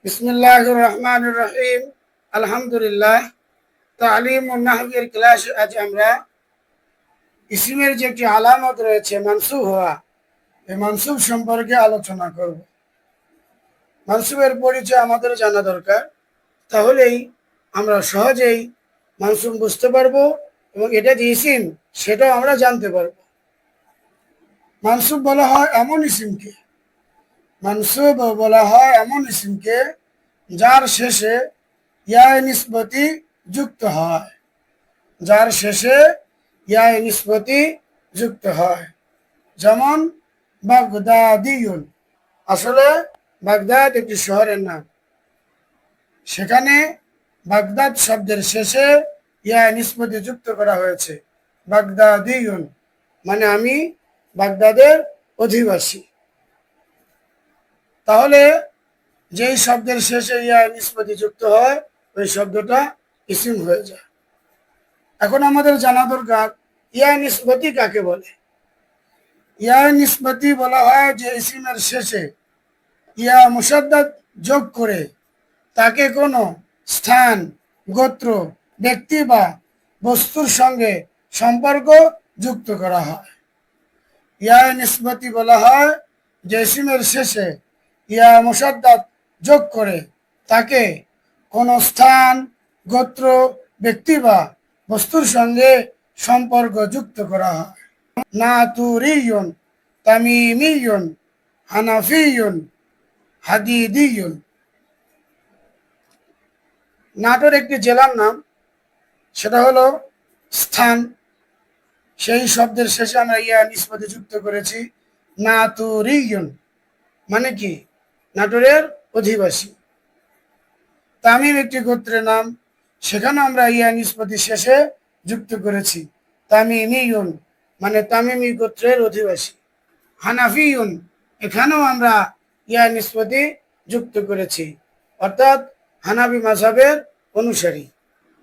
বিসমিল্লাহির রহমানির রহিম। আলহামদুলিল্লাহ। তালিম ও নাহওয়ের ক্লাসে আজ আমরা ইসমের যে একটি আলামত রয়েছে মানসুব হওয়া, এই মানসুব সম্পর্কে আলোচনা করব। মানসুবের পরিচয় আমাদের জানা দরকার, তাহলেই আমরা সহজেই মানসুব বুঝতে পারবো এবং এটা যে ইসিম সেটাও আমরা জানতে পারবো। মানসুব বলা হয় এমন ইসিমকে, মানসুব বলা হয় এমন ইসিমকে যার শেষে ইয়া নিসবতি যুক্ত হয়, যার শেষে ইয়া নিসবতি যুক্ত হয়। যেমন বাগদাদিউন, আসলে বাগদাদ একটি শহরের নাম, সেখানে বাগদাদ শব্দের শেষে ইয়া নিসবতি যুক্ত করা হয়েছে। বাগদাদিউন মানে আমি বাগদাদের অধিবাসী। তাহলে যেই শব্দের শেষে ইয়া নিসবতি যুক্ত হয় ওই শব্দটা ইসিম হয়ে যায়। এখন আমাদের জানা দরকার ইয়া নিসবতি কাকে বলে। ইয়া নিসবতি বলা হয় যে ইসিমের শেষে ইয়া মুসাদ্দাদ যোগ করে তাকে কোনো স্থান, গোত্র, ব্যক্তি বা বস্তুর সঙ্গে সম্পর্ক যুক্ত করা হয়। ইয়া নিসবতি বলা হয় যে ইসিমের শেষে ইয়া মুসাদ্দাদ যোগ করে তাকে কোনো স্থান, গোত্র, ব্যক্তি বা বস্তুর সঙ্গে সম্পর্ক যুক্ত করা হয়। নাতুরিয়ুন, তামিমিয়ুন, হানাফিয়ুন, হাদিদিয়ুন। নাটোর একটি জেলার নাম, সেটা হলো স্থান। সেই শব্দের শেষে আমরা ইয়া নিসবতি যুক্ত করেছি। নাতুরিয়ুন মানে কি? নাটোরের অধিবাসী। তামিম একটি গোত্রের নাম, সেখানে আমরা ইয়া নিসবতি শেষে যুক্ত করেছি। তামিমিয়ুন মানে তামিমি গোত্রের অধিবাসী। হানাফিয়ুন, এখানেও আমরা ইয়া নিসবতি যুক্ত করেছি, অর্থাৎ হানাফি মাযহাবের অনুসারী।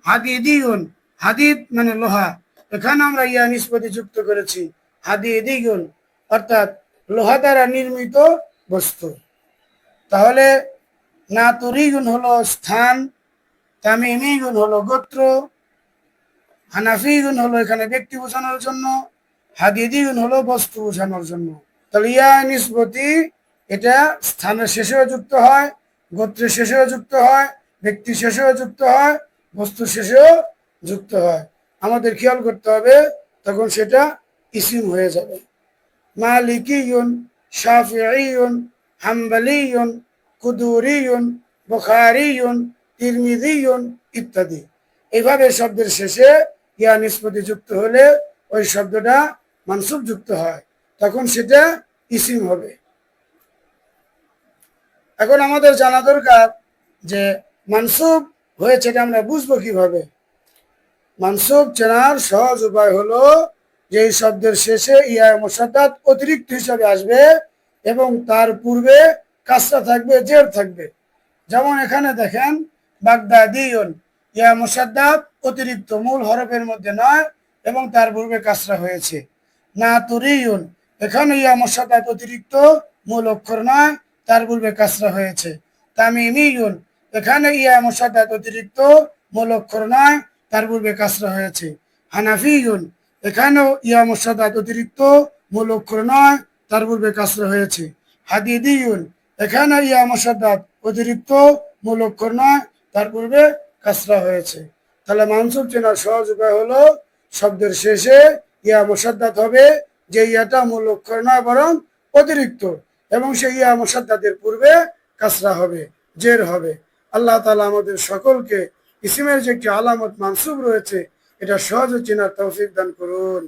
হাদিদিয়ুন, হাদিদ মানে লোহা, এখানে আমরা ইয়া নিসবতি যুক্ত করেছি। হাদিদিয়ুন অর্থাৎ লোহা দ্বারা নির্মিত বস্তু। তাহলে নাতুরিয়ুন হলো স্থান, তামিমিয়ুন হলো গোত্র, হানাফিয়ুন হলো এখানে ব্যক্তি বোঝানোর জন্য, হাদিদিয়ুন হলো বস্তু বোঝানোর জন্য। তাহলে ইয়া নিসবতি এটা স্থানের শেষেও যুক্ত হয়, গোত্রের শেষেও যুক্ত হয়, ব্যক্তি শেষেও যুক্ত হয়, বস্তু শেষেও যুক্ত হয়। আমাদের খেয়াল করতে হবে, তখন সেটা ইসিম হয়ে যাবে। মালিকিয়ুন, শাফিঈয়ুন, হাম্বলিয়ুন, কুদুরিয়ুন, বুখারিয়ুন, তিরমিজিয়ুন ইত্যাদি। এইভাবে শব্দের শেষে ইয়া নিসবতি যুক্ত হলে ওই শব্দটা মানসুব যুক্ত হয়, তখন সেটা ইসিম হবে। এখন আমাদের জানা দরকার যে মানসুব হয়েছে এটা আমরা বুঝবো কিভাবে। মানসুব চেনার সহজ উপায় হলো যে এই শব্দের শেষে ইয়া মুসাদ্দাদ অতিরিক্ত হিসাবে আসবে এবং তার পূর্বে কাসরা থাকবে, জের থাকবে। যেমন এখানে দেখেন বাগদাদিয়ুন, ইয়া মুসাদ্দাদ অতিরিক্ত, মূল হরফের মধ্যে নয় এবং তার পূর্বে কাসরা হয়েছে। নাতুরিয়ুন, এখানে ইয়া মুসাদ্দাদ অতিরিক্ত, মূল অক্ষর নয়, তার পূর্বে কাসরা হয়েছে। তামিমিয়ুন, এখানে ইয়া মুসাদ্দাদ অতিরিক্ত, মূল অক্ষর নয়, তার পূর্বে কাসরা হয়েছে। হানাফিয়ুন, এখানেও ইয়া মুসাদ্দাদ অতিরিক্ত, মূল অক্ষর নয়, তার পূর্বে কাসরা হয়েছে। হাদিদিয়ুন, এখানে ইয়া মুসাদ্দাদ অতিরিক্ত, মূল অক্ষর নয়, তার পূর্বে কাসরা হয়েছে। তাহলে মানসুব চেনার সহজ উপায় হলো শব্দের শেষে ইয়া মুসাদ্দাদ হবে, যে ইয়াটা মূল অক্ষর নয় বরং অতিরিক্ত, এবং সেই ইয়া মুসাদ্দাদের পূর্বে কাসরা হবে, জের হবে। আল্লাহ তাআলা আমাদের সকলকে ইসিমের যে একটি আলামত মানসুব রয়েছে এটা সহজে চেনার তৌফিক দান করুন।